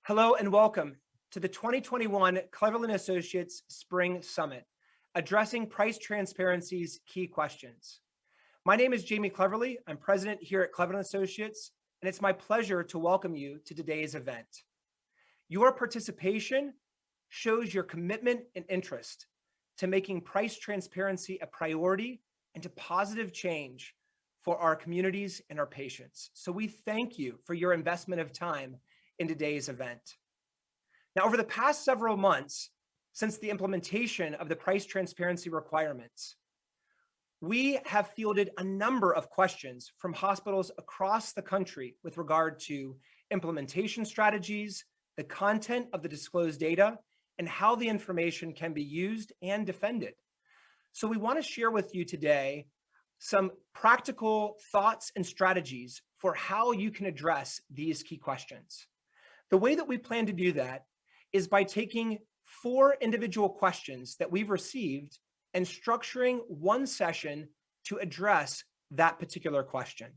Hello and welcome to the 2021 Cleverley Associates Spring Summit, addressing price transparency's key questions. My name is Jamie Cleverley. I'm president here at Cleverley Associates, and it's my pleasure to welcome you to today's event. Your participation shows your commitment and interest to making price transparency a priority and to positive change for our communities and our patients. So we thank you for your investment of time in today's event. Now, over the past several months, since the implementation of the price transparency requirements, we have fielded a number of questions from hospitals across the country with regard to implementation strategies, the content of the disclosed data, and how the information can be used and defended. So we want to share with you today some practical thoughts and strategies for how you can address these key questions. The way that we plan to do that is by taking 4 individual questions that we've received and structuring one session to address that particular question.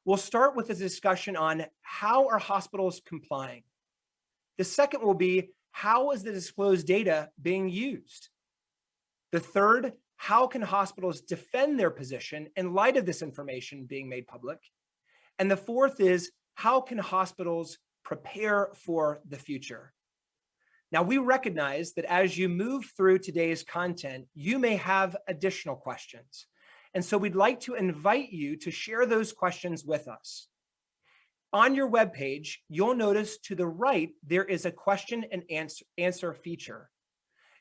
We'll start with a discussion on how are hospitals complying. The second will be, how is the disclosed data being used? The third, how can hospitals defend their position in light of this information being made public? And the fourth is, how can hospitals prepare for the future? Now, we recognize that as you move through today's content, you may have additional questions. And so we'd like to invite you to share those questions with us. On your webpage, you'll notice to the right, there is a question and answer feature.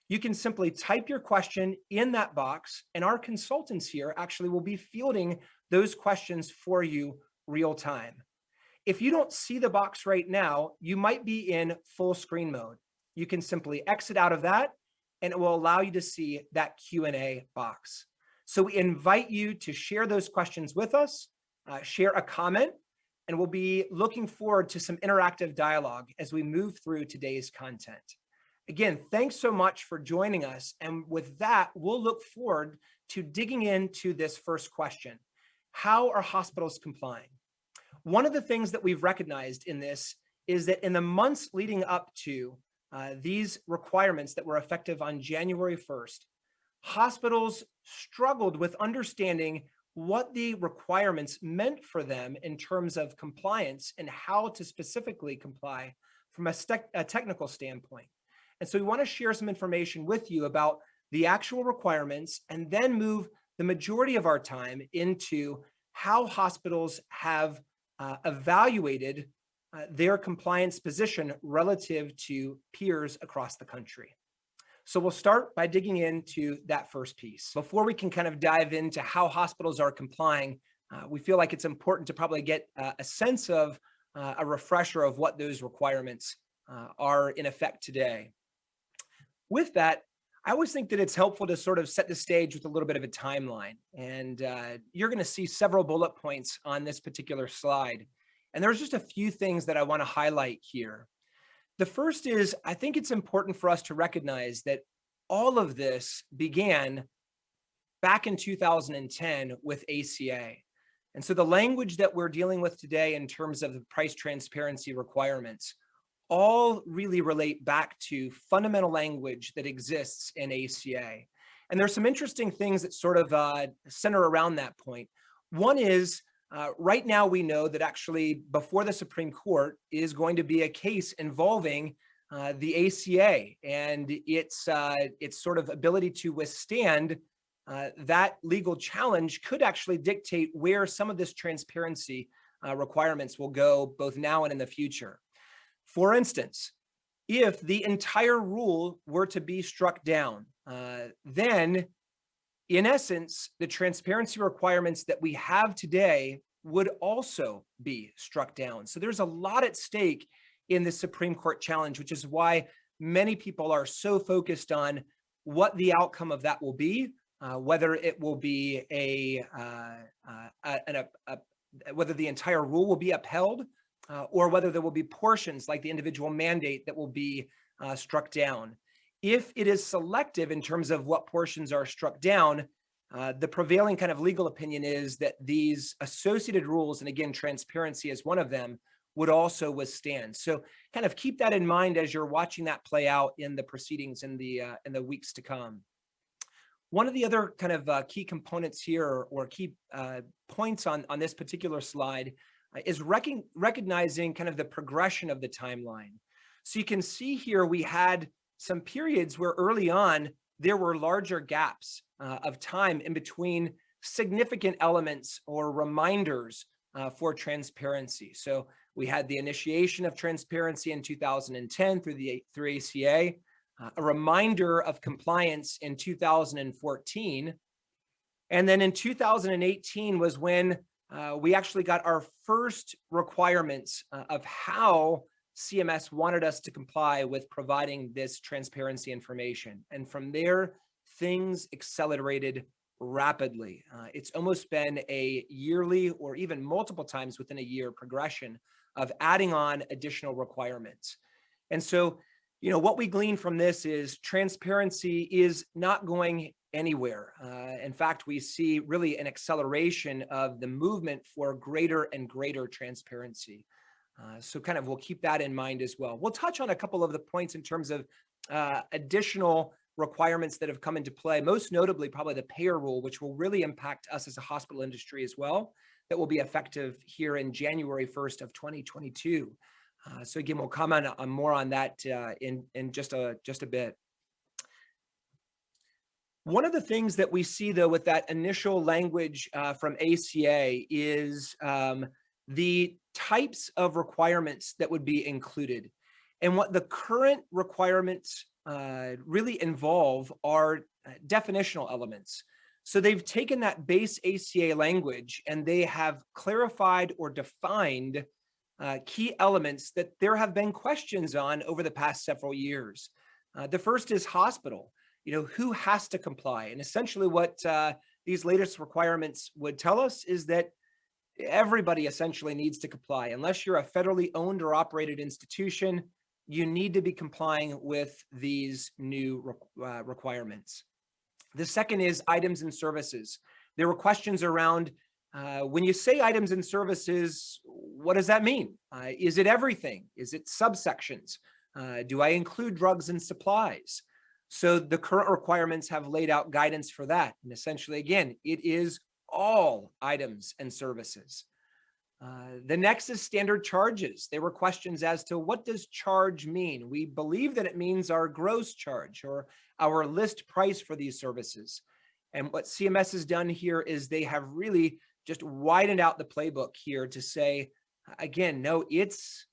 You can simply type your question in that box, and our consultants here actually will be fielding those questions for you real time. If you don't see the box right now, you might be in full screen mode. You can simply exit out of that, and it will allow you to see that Q&A box. So we invite you to share those questions with us, share a comment, and we'll be looking forward to some interactive dialogue as we move through today's content. Again, thanks so much for joining us. And with that, we'll look forward to digging into this first question. How are hospitals complying? One of the things that we've recognized in this is that in the months leading up to these requirements that were effective on January 1st, hospitals struggled with understanding what the requirements meant for them in terms of compliance and how to specifically comply from a technical standpoint. And so we want to share some information with you about the actual requirements and then move the majority of our time into how hospitals have evaluated their compliance position relative to peers across the country. So we'll start by digging into that first piece. Before we can kind of dive into how hospitals are complying, we feel like it's important to probably get a sense of a refresher of what those requirements are in effect today. With that, I always think that it's helpful to sort of set the stage with a little bit of a timeline. And you're going to see several bullet points on this particular slide. And there's just a few things that I want to highlight here. The first is, I think it's important for us to recognize that all of this began back in 2010 with ACA. And so the language that we're dealing with today in terms of the price transparency requirements all really relate back to fundamental language that exists in ACA. And there's some interesting things that sort of center around that point. One is, right now we know that actually before the Supreme Court is going to be a case involving the ACA and its sort of ability to withstand that legal challenge could actually dictate where some of this transparency requirements will go both now and in the future. For instance, if the entire rule were to be struck down, then in essence, the transparency requirements that we have today would also be struck down. So there's a lot at stake in the Supreme Court challenge, which is why many people are so focused on what the outcome of that will be, whether it will be whether the entire rule will be upheld, or whether there will be portions like the individual mandate that will be struck down. If it is selective in terms of what portions are struck down, the prevailing kind of legal opinion is that these associated rules, and again, transparency is one of them, would also withstand. So kind of keep that in mind as you're watching that play out in the proceedings in the weeks to come. One of the other kind of key components here, or key points on this particular slide, is recognizing kind of the progression of the timeline. So you can see here we had some periods where early on there were larger gaps of time in between significant elements or reminders for transparency. So we had the initiation of transparency in 2010 through ACA, a reminder of compliance in 2014, and then in 2018 was when we actually got our first requirements of how CMS wanted us to comply with providing this transparency information. And from there, things accelerated rapidly. It's almost been a yearly or even multiple times within a year progression of adding on additional requirements. And so, what we glean from this is transparency is not going anywhere. In fact, we see really an acceleration of the movement for greater and greater transparency. So kind of we'll keep that in mind as well. We'll touch on a couple of the points in terms of additional requirements that have come into play, most notably probably the payer rule, which will really impact us as a hospital industry as well, that will be effective here in January 1st of 2022. So again, we'll comment on more on that in just a bit. One of the things that we see, though, with that initial language from ACA is the types of requirements that would be included. And what the current requirements really involve are definitional elements. So they've taken that base ACA language and they have clarified or defined key elements that there have been questions on over the past several years. The first is hospital. Who has to comply? And essentially what these latest requirements would tell us is that everybody essentially needs to comply. Unless you're a federally owned or operated institution, you need to be complying with these new requirements. The second is items and services. There were questions around when you say items and services, what does that mean? Is it everything? Is it subsections? Do I include drugs and supplies? So the current requirements have laid out guidance for that. And essentially, again, it is all items and services. The next is standard charges. There were questions as to what does charge mean? We believe that it means our gross charge or our list price for these services. And what CMS has done here is they have really just widened out the playbook here to say, again, no, it's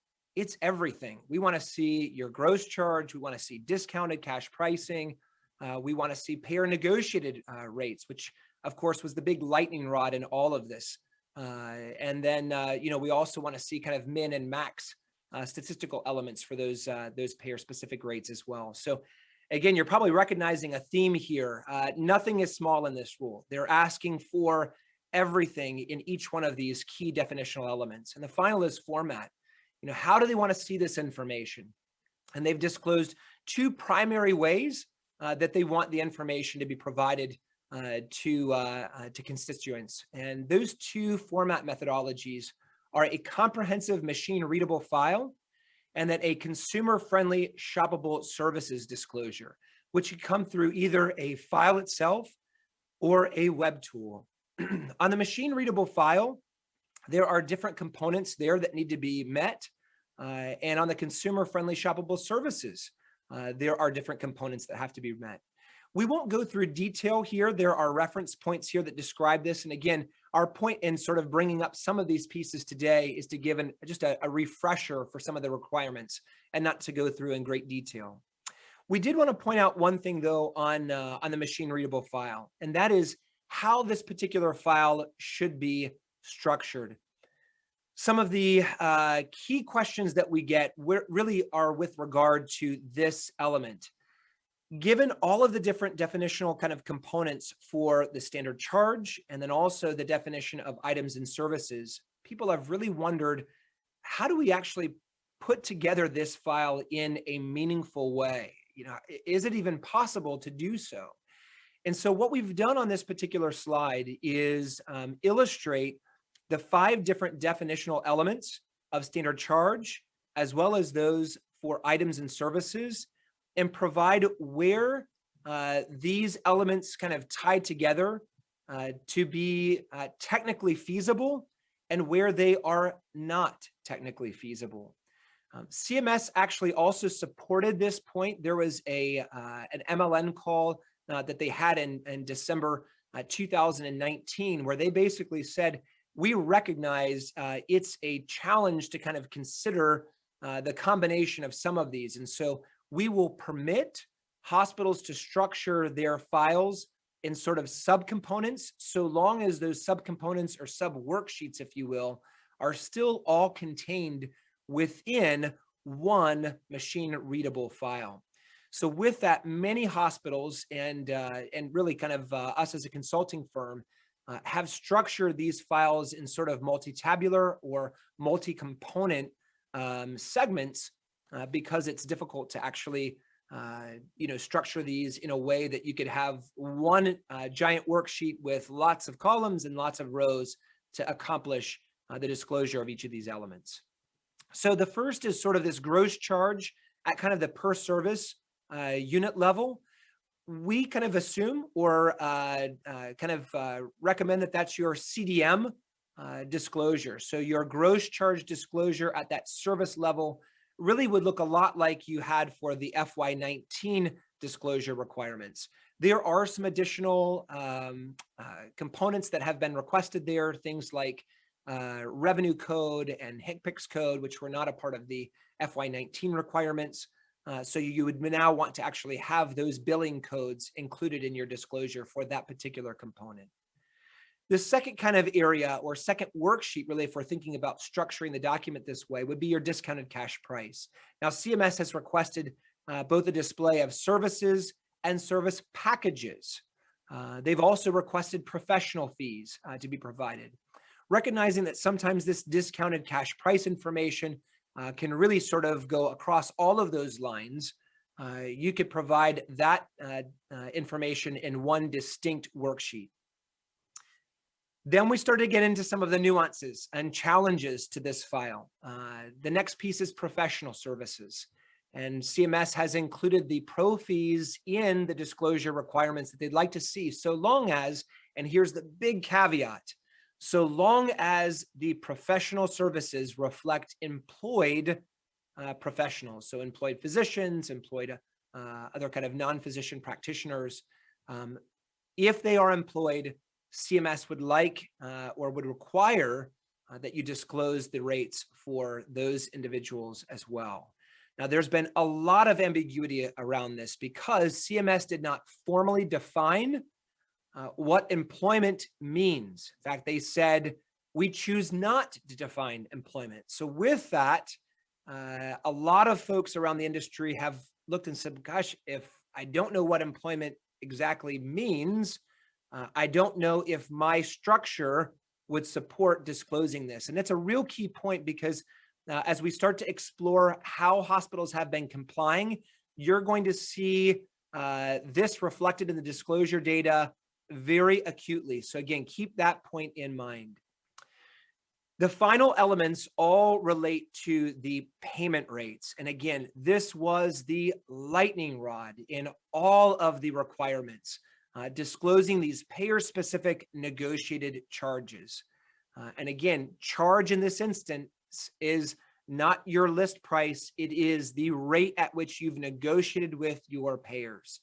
everything. We want to see your gross charge. We want to see discounted cash pricing. We want to see payer negotiated rates, which of course was the big lightning rod in all of this. And then, we also want to see kind of min and max statistical elements for those payer specific rates as well. So again, you're probably recognizing a theme here. Nothing is small in this rule. They're asking for everything in each one of these key definitional elements. And the final is format. How do they want to see this information? And they've disclosed two primary ways that they want the information to be provided to constituents. And those two format methodologies are a comprehensive machine readable file and then a consumer-friendly shoppable services disclosure, which could come through either a file itself or a web tool. On the machine readable file, there are different components there that need to be met. And on the consumer-friendly shoppable services, there are different components that have to be met. We won't go through detail here. There are reference points here that describe this. And again, our point in sort of bringing up some of these pieces today is to give just a refresher for some of the requirements and not to go through in great detail. We did want to point out one thing, though, on the machine readable file, and that is how this particular file should be structured. Some of the key questions that we get really are with regard to this element. Given all of the different definitional kind of components for the standard charge, and then also the definition of items and services, people have really wondered, how do we actually put together this file in a meaningful way? Is it even possible to do so? And so what we've done on this particular slide is illustrate the 5 different definitional elements of standard charge, as well as those for items and services, and provide where these elements kind of tied together to be technically feasible and where they are not technically feasible. CMS actually also supported this point. There was an MLN call that they had in December 2019, where they basically said, we recognize it's a challenge to kind of consider the combination of some of these. And so we will permit hospitals to structure their files in sort of subcomponents, so long as those subcomponents or sub-worksheets, if you will, are still all contained within one machine-readable file. So with that, many hospitals and really kind of us as a consulting firm have structured these files in sort of multi-tabular or multi-component segments because it's difficult to actually structure these in a way that you could have one giant worksheet with lots of columns and lots of rows to accomplish the disclosure of each of these elements. So the first is sort of this gross charge at kind of the per service unit level. We kind of assume or recommend that that's your CDM disclosure. So your gross charge disclosure at that service level really would look a lot like you had for the FY19 disclosure requirements. There are some additional components that have been requested there, things like revenue code and HCPCS code, which were not a part of the FY19 requirements. So you would now want to actually have those billing codes included in your disclosure for that particular component. The second kind of area or second worksheet, really, if we're thinking about structuring the document this way, would be your discounted cash price. Now, CMS has requested both a display of services and service packages. They've also requested professional fees to be provided. Recognizing that sometimes this discounted cash price information can really sort of go across all of those lines, you could provide that information in one distinct worksheet. Then we started to get into some of the nuances and challenges to this file. The next piece is professional services. And CMS has included the pro fees in the disclosure requirements that they'd like to see, so long as, and here's the big caveat, so long as the professional services reflect employed professionals, so employed physicians, employed other kind of non-physician practitioners. If they are employed, CMS would like or would require that you disclose the rates for those individuals as well. Now, there's been a lot of ambiguity around this because CMS did not formally define what employment means. In fact, they said, we choose not to define employment. So with that, a lot of folks around the industry have looked and said, gosh, if I don't know what employment exactly means, I don't know if my structure would support disclosing this. And that's a real key point because as we start to explore how hospitals have been complying, you're going to see this reflected in the disclosure data very acutely. So again, keep that point in mind. The final elements all relate to the payment rates. And again, this was the lightning rod in all of the requirements, disclosing these payer-specific negotiated charges. And again, charge in this instance is not your list price. It is the rate at which you've negotiated with your payers.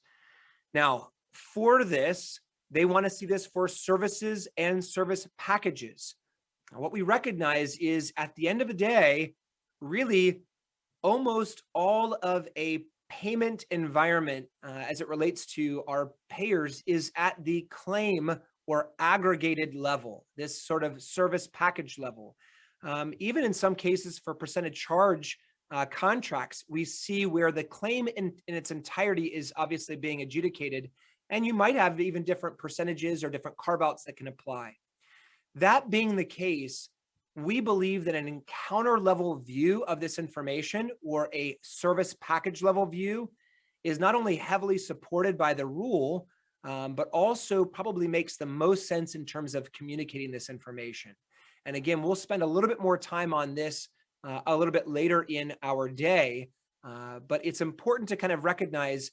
Now, for this, they want to see this for services and service packages. Now, what we recognize is at the end of the day, really almost all of a payment environment as it relates to our payers is at the claim or aggregated level, this sort of service package level. Even in some cases for percentage charge contracts, we see where the claim in its entirety is obviously being adjudicated, and you might have even different percentages or different carve-outs that can apply. That being the case, we believe that an encounter level view of this information or a service package level view is not only heavily supported by the rule, but also probably makes the most sense in terms of communicating this information. And again, we'll spend a little bit more time on this a little bit later in our day. But it's important to kind of recognize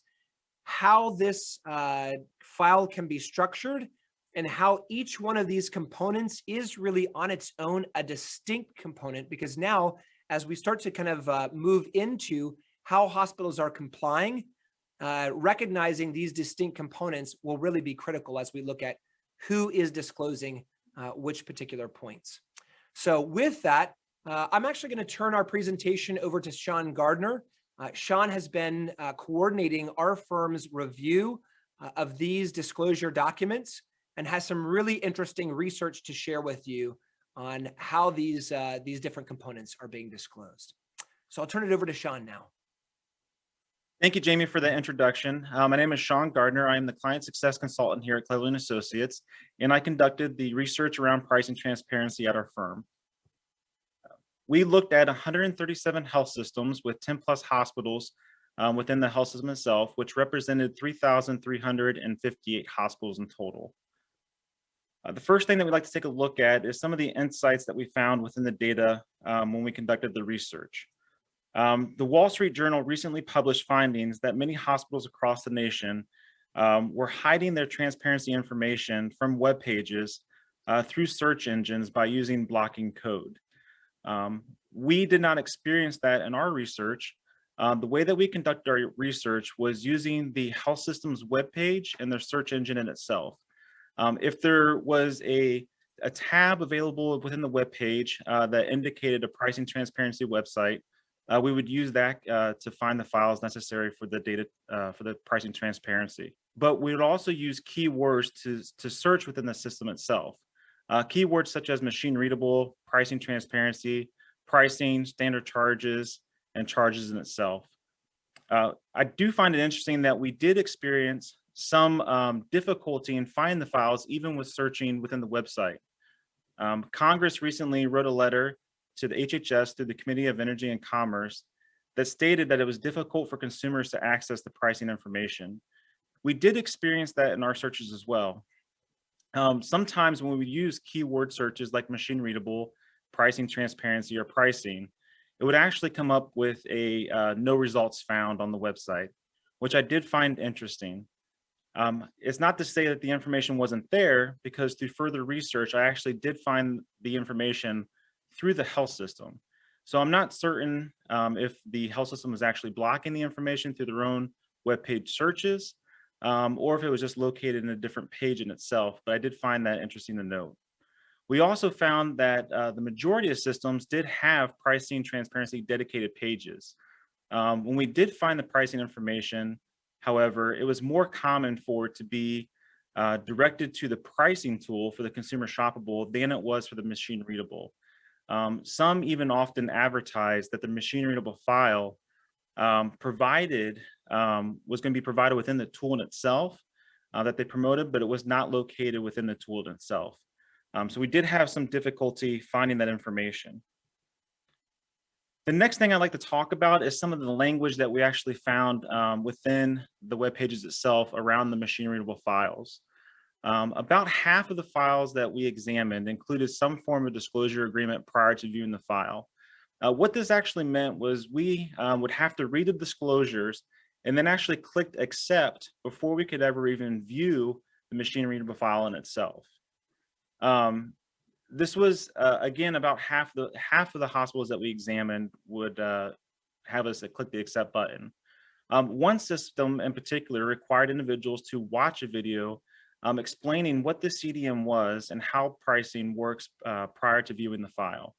how this file can be structured and how each one of these components is really on its own a distinct component, because now as we start to kind of move into how hospitals are complying, recognizing these distinct components will really be critical as we look at who is disclosing which particular points. So with that, I'm actually going to turn our presentation over to Sean Gardner. Sean has been coordinating our firm's review of these disclosure documents and has some really interesting research to share with you on how these different components are being disclosed. So I'll turn it over to Sean now. Thank you, Jamie, for the introduction. My name is Sean Gardner. I am the Client Success Consultant here at Cleverley Associates, and I conducted the research around pricing transparency at our firm. We looked at 137 health systems with 10 plus hospitals within the health system itself, which represented 3,358 hospitals in total. The first thing that we'd like to take a look at is some of the insights that we found within the data when we conducted the research. The Wall Street Journal recently published findings that many hospitals across the nation were hiding their transparency information from web pages through search engines by using blocking code. We did not experience that in our research. The way that we conducted our research was using the health system's webpage and their search engine in itself. If there was a tab available within the webpage that indicated a pricing transparency website, we would use that to find the files necessary for the data for the pricing transparency. But we would also use keywords to search within the system itself. Keywords such as machine readable, pricing transparency, pricing, standard charges, and charges in itself. I do find it interesting that we did experience some difficulty in finding the files, even with searching within the website. Congress recently wrote a letter to the HHS through the Committee of Energy and Commerce that stated that it was difficult for consumers to access the pricing information. We did experience that in our searches as well. Sometimes when we use keyword searches like machine readable, pricing transparency, or pricing, it would actually come up with a no results found on the website, which I did find interesting. It's not to say that the information wasn't there, because through further research, I actually did find the information through the health system. So I'm not certain if the health system is actually blocking the information through their own webpage searches, or if it was just located in a different page in itself, but I did find that interesting to note. We also found that the majority of systems did have pricing transparency dedicated pages. When we did find the pricing information, however, it was more common for it to be directed to the pricing tool for the consumer shoppable than it was for the machine readable. Some even often advertise that the machine readable file provided was going to be provided within the tool in itself that they promoted, but it was not located within the tool in itself. So we did have some difficulty finding that information. The next thing I'd like to talk about is some of the language that we actually found within the web pages itself around the machine readable files. About half of the files that we examined included some form of disclosure agreement prior to viewing the file. What this actually meant was we would have to read the disclosures and then actually click accept before we could ever even view the machine readable file in itself. This was, again, about half of the hospitals that we examined would have us click the accept button. One system in particular required individuals to watch a video explaining what the CDM was and how pricing works prior to viewing the file.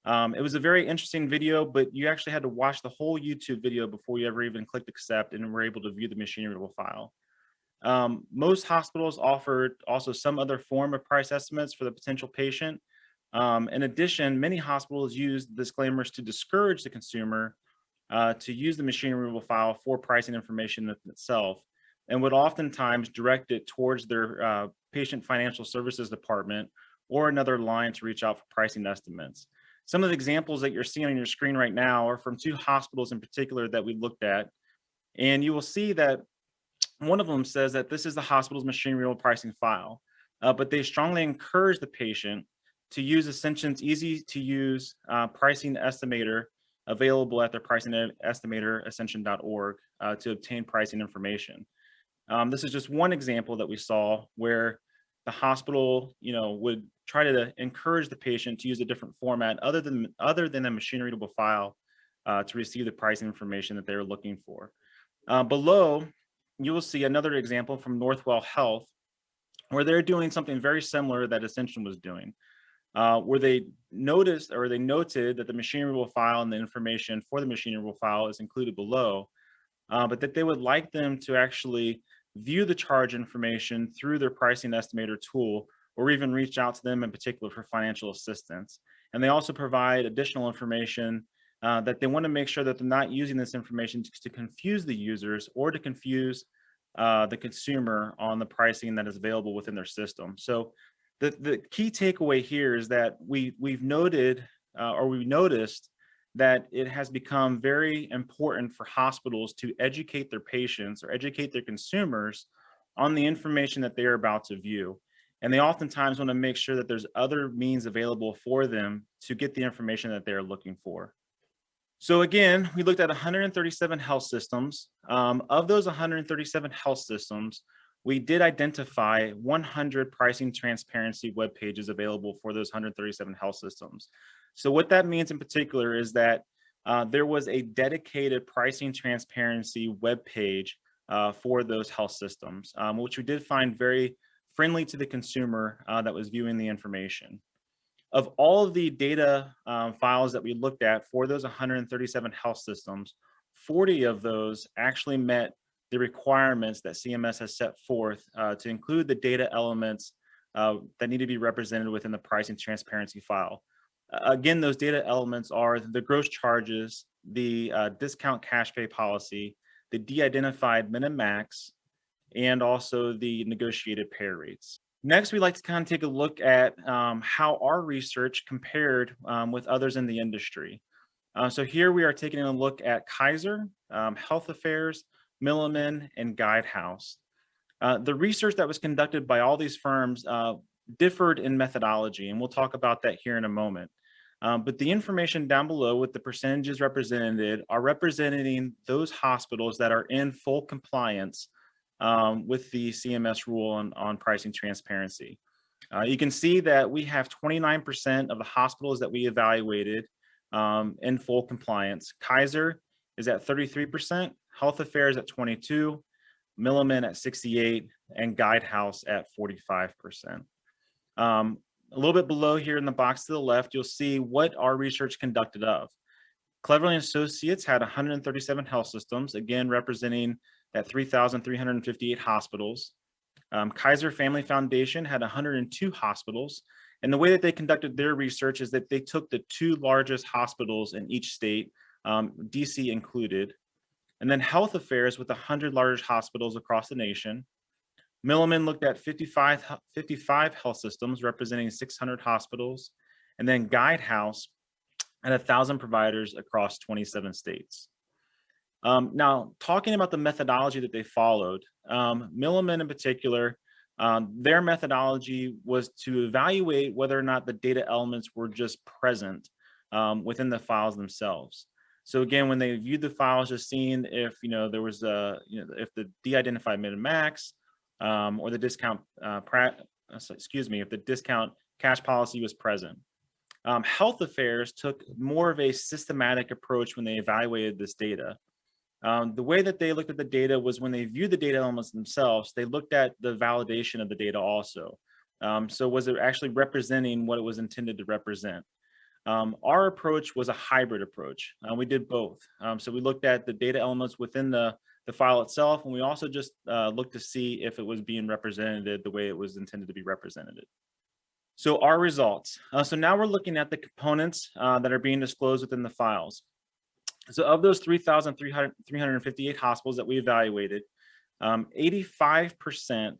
It was a very interesting video, but you actually had to watch the whole YouTube video before you ever even clicked accept and were able to view the machine readable file. Most hospitals offered also some other form of price estimates for the potential patient. In addition, many hospitals used disclaimers to discourage the consumer to use the machine readable file for pricing information itself, and would oftentimes direct it towards their patient financial services department or another line to reach out for pricing estimates. Some of the examples that you're seeing on your screen right now are from two hospitals in particular that we looked at, and you will see that one of them says that this is the hospital's machine readable pricing file, but they strongly encourage the patient to use Ascension's easy to use pricing estimator available at their pricing estimator, ascension.org, to obtain pricing information. This is just one example that we saw where the hospital, would try to encourage the patient to use a different format other than a machine readable file to receive the pricing information that they're looking for. Below, you will see another example from Northwell Health, where they're doing something very similar that Ascension was doing, where they noted that the machine readable file and the information for the machine readable file is included below, but that they would like them to actually view the charge information through their pricing estimator tool, or even reach out to them in particular for financial assistance. And they also provide additional information that they want to make sure that they're not using this information to confuse the users or to confuse the consumer on the pricing that is available within their system. So the key takeaway here is that we've noted or we've noticed that it has become very important for hospitals to educate their patients or educate their consumers on the information that they're about to view. And they oftentimes want to make sure that there's other means available for them to get the information that they're looking for. So again, we looked at 137 health systems. Of those 137 health systems, we did identify 100 pricing transparency web pages available for those 137 health systems. So what that means in particular is that there was a dedicated pricing transparency web page for those health systems, which we did find very friendly to the consumer that was viewing the information. Of all of the data files that we looked at for those 137 health systems, 40 of those actually met the requirements that CMS has set forth to include the data elements that need to be represented within the pricing transparency file. Again, those data elements are the gross charges, the discount cash pay policy, the de-identified min max, and also the negotiated payer rates. Next, we'd like to kind of take a look at how our research compared with others in the industry. So here we are taking a look at Kaiser, Health Affairs, Milliman, and Guidehouse. The research that was conducted by all these firms differed in methodology, and we'll talk about that here in a moment. But the information down below with the percentages represented are representing those hospitals that are in full compliance with the CMS rule on pricing transparency. You can see that we have 29% of the hospitals that we evaluated in full compliance. Kaiser is at 33%, Health Affairs at 22%, Milliman at 68%, and Guidehouse at 45%. A little bit below here in the box to the left, you'll see what our research conducted of. Cleverley Associates had 137 health systems, again representing that 3,358 hospitals. Kaiser Family Foundation had 102 hospitals. And the way that they conducted their research is that they took the two largest hospitals in each state, DC included, and then Health Affairs with 100 largest hospitals across the nation. Milliman looked at 55 health systems representing 600 hospitals, and then Guidehouse at 1,000 providers across 27 states. Now, talking about the methodology that they followed, Milliman in particular, their methodology was to evaluate whether or not the data elements were just present within the files themselves. So again, when they viewed the files, just seeing if there was if the de-identified min and max or the discount if the discount cash policy was present. Health Affairs took more of a systematic approach when they evaluated this data. The way that they looked at the data was when they viewed the data elements themselves, they looked at the validation of the data also. So was it actually representing what it was intended to represent? Our approach was a hybrid approach. We did both. So we looked at the data elements within the file itself, and we also just looked to see if it was being represented the way it was intended to be represented. So our results. So now we're looking at the components that are being disclosed within the files. So of those 3,358 hospitals that we evaluated, 85%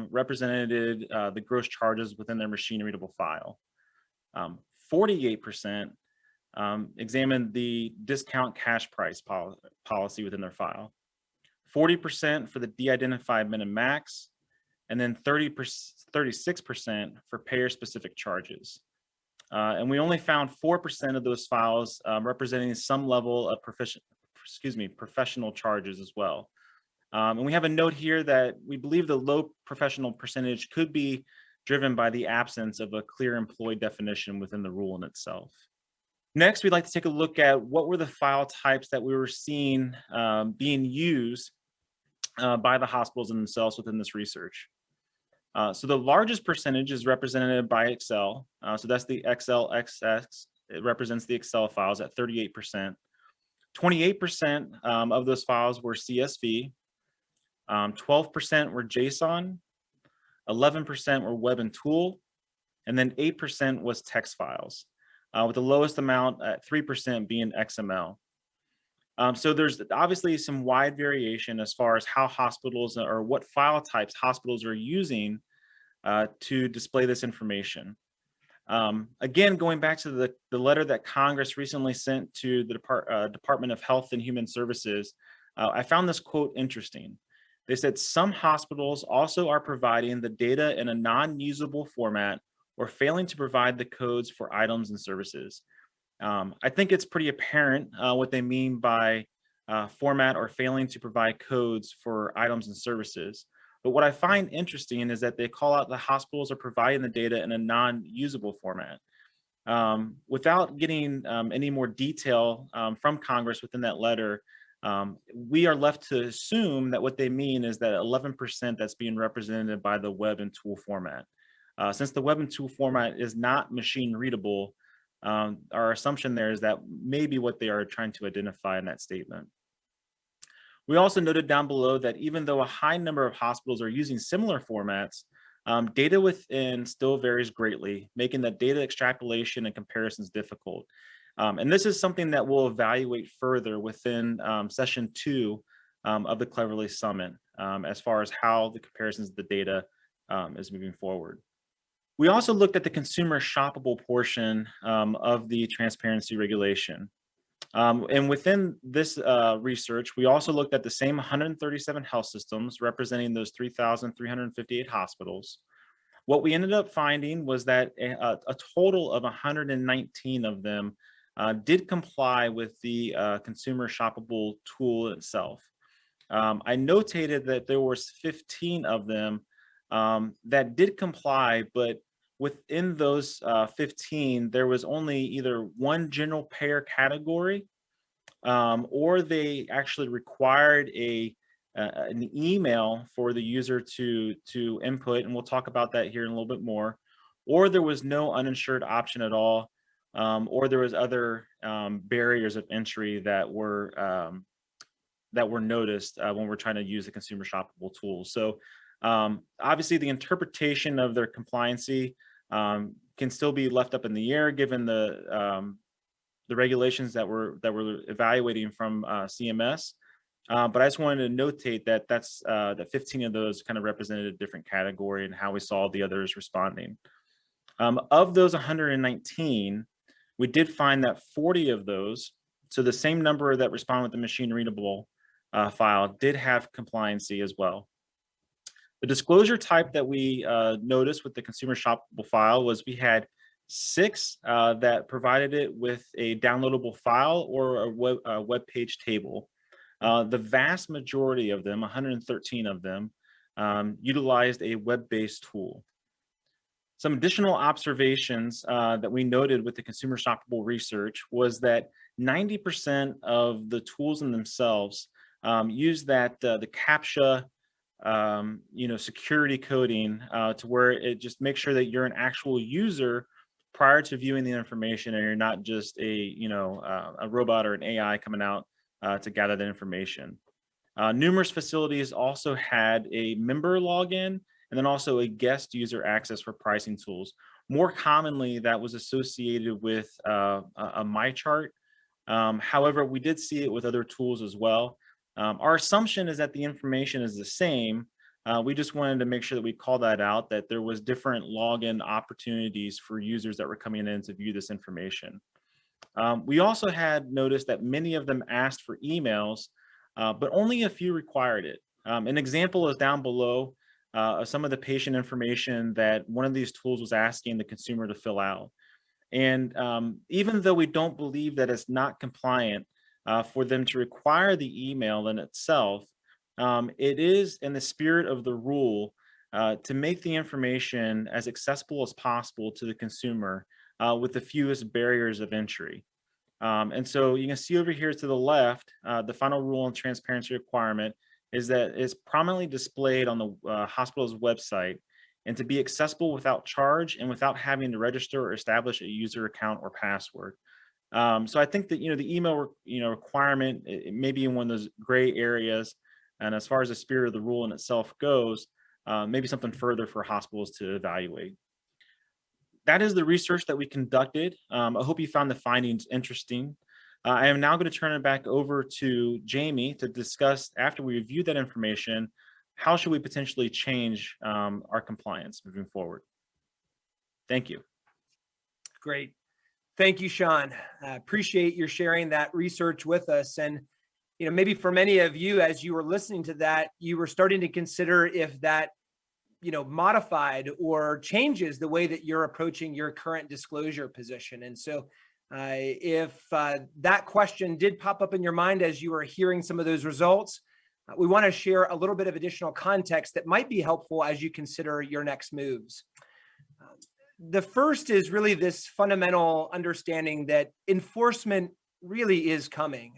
represented the gross charges within their machine readable file. 48% examined the discount cash price policy within their file. 40% for the de-identified min and max, and then 36% for payer specific charges. And we only found 4% of those files representing some level of professional charges as well. And we have a note here that we believe the low professional percentage could be driven by the absence of a clear employee definition within the rule in itself. Next, we'd like to take a look at what were the file types that we were seeing being used by the hospitals in themselves within this research. So the largest percentage is represented by Excel. So that's the XLXX. It represents the Excel files at 38%. 28% of those files were CSV. 12% were JSON. 11% were web and tool. And then 8% was text files, with the lowest amount at 3% being XML. So there's obviously some wide variation as far as how hospitals or what file types hospitals are using to display this information. Again, going back to the letter that Congress recently sent to the Department of Health and Human Services, I found this quote interesting. They said some hospitals also are providing the data in a non-usable format or failing to provide the codes for items and services. I think it's pretty apparent what they mean by format or failing to provide codes for items and services. But what I find interesting is that they call out the hospitals are providing the data in a non-usable format. Without getting any more detail from Congress within that letter, we are left to assume that what they mean is that 11% that's being represented by the web and tool format. Since the web and tool format is not machine readable, our assumption there is that maybe what they are trying to identify in that statement. We also noted down below that even though a high number of hospitals are using similar formats, data within still varies greatly, making the data extrapolation and comparisons difficult. And this is something that we'll evaluate further within session 2 of the Cleverley Summit, as far as how the comparisons of the data is moving forward. We also looked at the consumer shoppable portion of the transparency regulation. And within this research, we also looked at the same 137 health systems representing those 3,358 hospitals. What we ended up finding was that a total of 119 of them did comply with the consumer shoppable tool itself. I notated that there was 15 of them that did comply, but within those 15, there was only either one general payer category, or they actually required an email for the user to input, and we'll talk about that here in a little bit more, or there was no uninsured option at all, or there was other barriers of entry that were noticed when we're trying to use the consumer shoppable tool. So obviously the interpretation of their compliancy can still be left up in the air given the regulations that we're evaluating from CMS. But I just wanted to notate that that 15 of those kind of represented a different category and how we saw the others responding. Of those 119, we did find that 40 of those, so the same number that respond with the machine readable file, did have compliancy as well. The disclosure type that we noticed with the consumer shoppable file was we had 6 that provided it with a downloadable file or a web page table. The vast majority of them, 113 of them, utilized a web-based tool. Some additional observations that we noted with the consumer shoppable research was that 90% of the tools in themselves use that the CAPTCHA security coding to where it just makes sure that you're an actual user prior to viewing the information and you're not just a robot or an AI coming out to gather the information. Numerous facilities also had a member login and then also a guest user access for pricing tools. More commonly, that was associated with a MyChart. However, we did see it with other tools as well. Our assumption is that the information is the same. We just wanted to make sure that we call that out, that there was different login opportunities for users that were coming in to view this information. We also had noticed that many of them asked for emails, but only a few required it. An example is down below some of the patient information that one of these tools was asking the consumer to fill out. And even though we don't believe that it's not compliant for them to require the email in itself, it is in the spirit of the rule to make the information as accessible as possible to the consumer with the fewest barriers of entry. And so you can see over here to the left, the final rule and transparency requirement is that it's prominently displayed on the hospital's website and to be accessible without charge and without having to register or establish a user account or password. So I think that, the email, requirement, it may be in one of those gray areas. And as far as the spirit of the rule in itself goes, maybe something further for hospitals to evaluate. That is the research that we conducted. I hope you found the findings interesting. I am now going to turn it back over to Jamie to discuss, after we review that information, how should we potentially change our compliance moving forward. Thank you. Great. Thank you, Sean. Appreciate your sharing that research with us. And, maybe for many of you, as you were listening to that, you were starting to consider if that, modified or changes the way that you're approaching your current disclosure position. And so if that question did pop up in your mind as you were hearing some of those results, we want to share a little bit of additional context that might be helpful as you consider your next moves. The first is really this fundamental understanding that enforcement really is coming.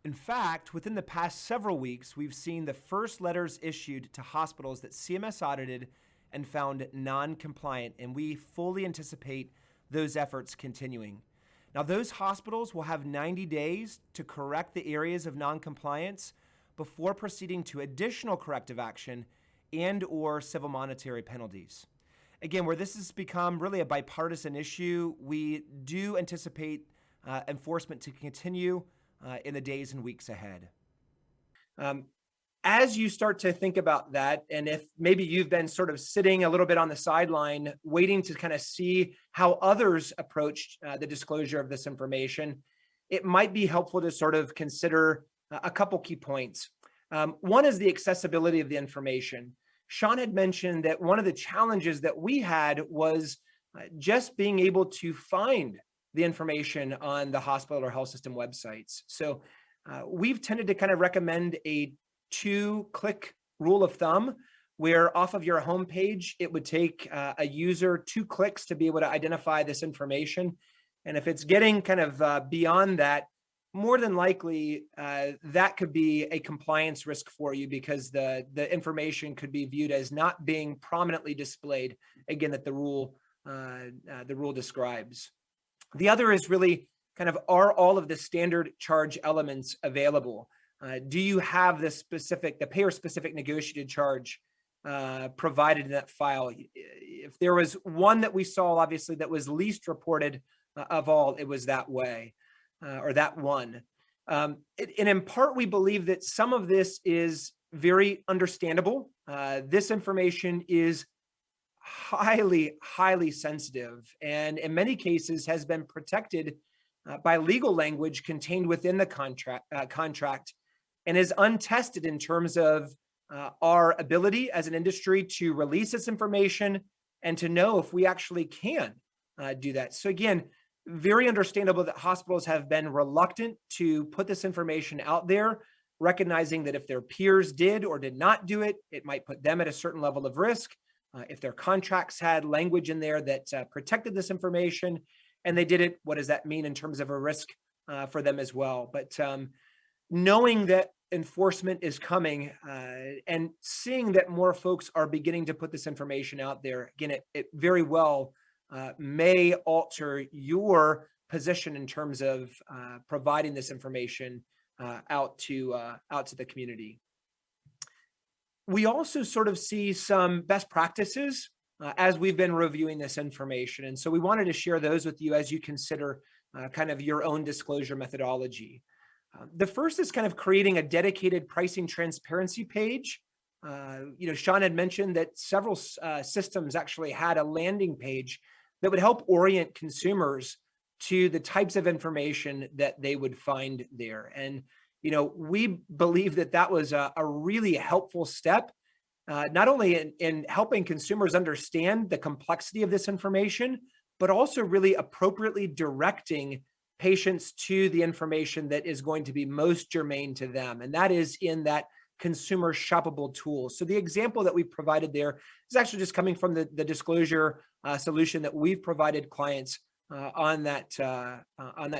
In fact, within the past several weeks, we've seen the first letters issued to hospitals that CMS audited and found non-compliant, and we fully anticipate those efforts continuing. Now, those hospitals will have 90 days to correct the areas of non-compliance before proceeding to additional corrective action and/or civil monetary penalties. Again, where this has become really a bipartisan issue, we do anticipate enforcement to continue in the days and weeks ahead. As you start to think about that, and if maybe you've been sort of sitting a little bit on the sideline, waiting to kind of see how others approached the disclosure of this information, it might be helpful to sort of consider a couple key points. One is the accessibility of the information. Sean had mentioned that one of the challenges that we had was just being able to find the information on the hospital or health system websites. So we've tended to kind of recommend a 2-click rule of thumb, where off of your homepage, it would take a user 2 clicks to be able to identify this information. And if it's getting kind of beyond that, more than likely, that could be a compliance risk for you, because the information could be viewed as not being prominently displayed, again, that the rule describes. The other is really kind of, are all of the standard charge elements available? Do you have the payer-specific negotiated charge provided in that file? If there was one that we saw, obviously, that was least reported of all, it was that way. Or that one. And in part, we believe that some of this is very understandable. This information is highly, highly sensitive, and in many cases has been protected by legal language contained within the contract, and is untested in terms of our ability as an industry to release this information and to know if we actually can do that. So again, very understandable that hospitals have been reluctant to put this information out there, recognizing that if their peers did or did not do it, it might put them at a certain level of risk. If their contracts had language in there that protected this information and they did it, what does that mean in terms of a risk for them as well? But knowing that enforcement is coming and seeing that more folks are beginning to put this information out there, again, it very well may alter your position in terms of providing this information out to the community. We also sort of see some best practices as we've been reviewing this information. And so we wanted to share those with you as you consider kind of your own disclosure methodology. The first is kind of creating a dedicated pricing transparency page. Sean had mentioned that several systems actually had a landing page that would help orient consumers to the types of information that they would find there. And, we believe that that was a really helpful step, not only in helping consumers understand the complexity of this information, but also really appropriately directing patients to the information that is going to be most germane to them. And that is in that consumer shoppable tool. So the example that we provided there is actually just coming from the disclosure solution that we've provided clients on that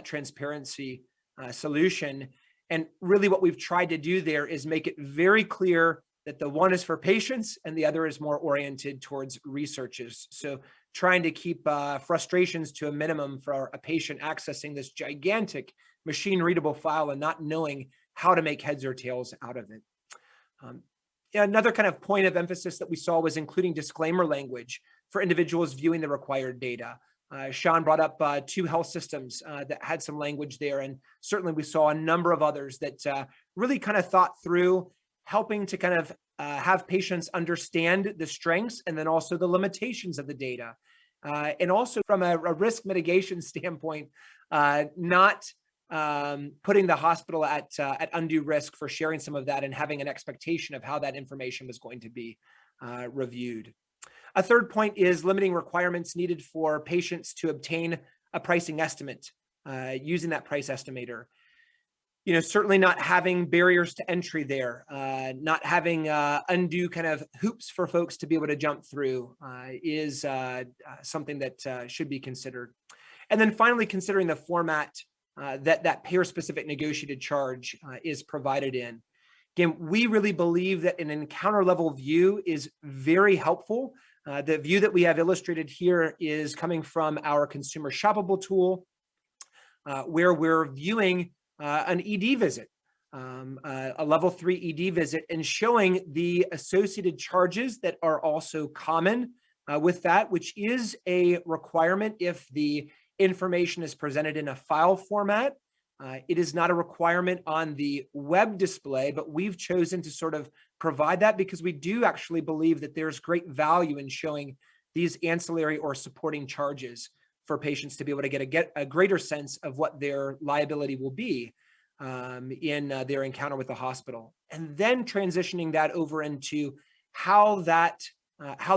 transparency solution. And really what we've tried to do there is make it very clear that the one is for patients and the other is more oriented towards researchers. So trying to keep frustrations to a minimum for a patient accessing this gigantic machine readable file and not knowing how to make heads or tails out of it. Another kind of point of emphasis that we saw was including disclaimer language for individuals viewing the required data. Sean brought up 2 health systems that had some language there, and certainly we saw a number of others that really kind of thought through helping to kind of have patients understand the strengths and then also the limitations of the data. And also from a risk mitigation standpoint, not putting the hospital at undue risk for sharing some of that and having an expectation of how that information was going to be reviewed. A third point is limiting requirements needed for patients to obtain a pricing estimate using that price estimator. You know, certainly not having barriers to entry there, not having undue kind of hoops for folks to be able to jump through is something that should be considered. And then finally, considering the format that payer-specific negotiated charge is provided in. Again, we really believe that an encounter level view is very helpful. The view that we have illustrated here is coming from our consumer shoppable tool, where we're viewing an ED visit, a level 3 ED visit, and showing the associated charges that are also common with that, which is a requirement if the information is presented in a file format. It is not a requirement on the web display, but we've chosen to sort of provide that because we do actually believe that there's great value in showing these ancillary or supporting charges for patients to be able to get a greater sense of what their liability will be in their encounter with the hospital. And then transitioning that over into how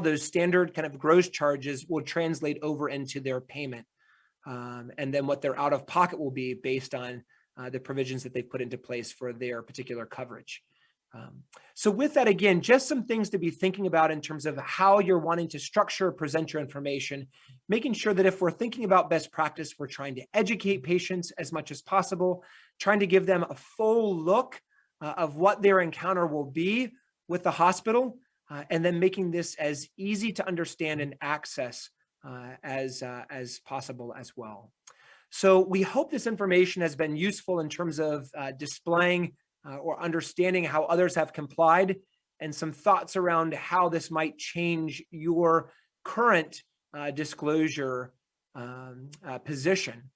those standard kind of gross charges will translate over into their payment. And then what their out-of-pocket will be based on the provisions that they've put into place for their particular coverage. So with that, again, just some things to be thinking about in terms of how you're wanting to structure or present your information, making sure that if we're thinking about best practice, we're trying to educate patients as much as possible, trying to give them a full look of what their encounter will be with the hospital, and then making this as easy to understand and access as possible as well. So we hope this information has been useful in terms of displaying or understanding how others have complied and some thoughts around how this might change your current disclosure position.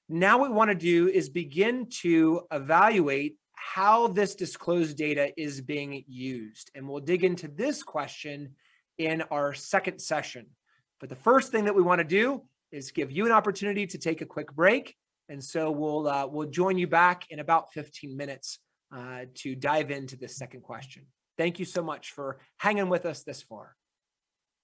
Now what we want to do is begin to evaluate how this disclosed data is being used. And we'll dig into this question in our second session. But the first thing that we want to do is give you an opportunity to take a quick break. And so we'll join you back in about 15 minutes to dive into this second question. Thank you so much for hanging with us this far.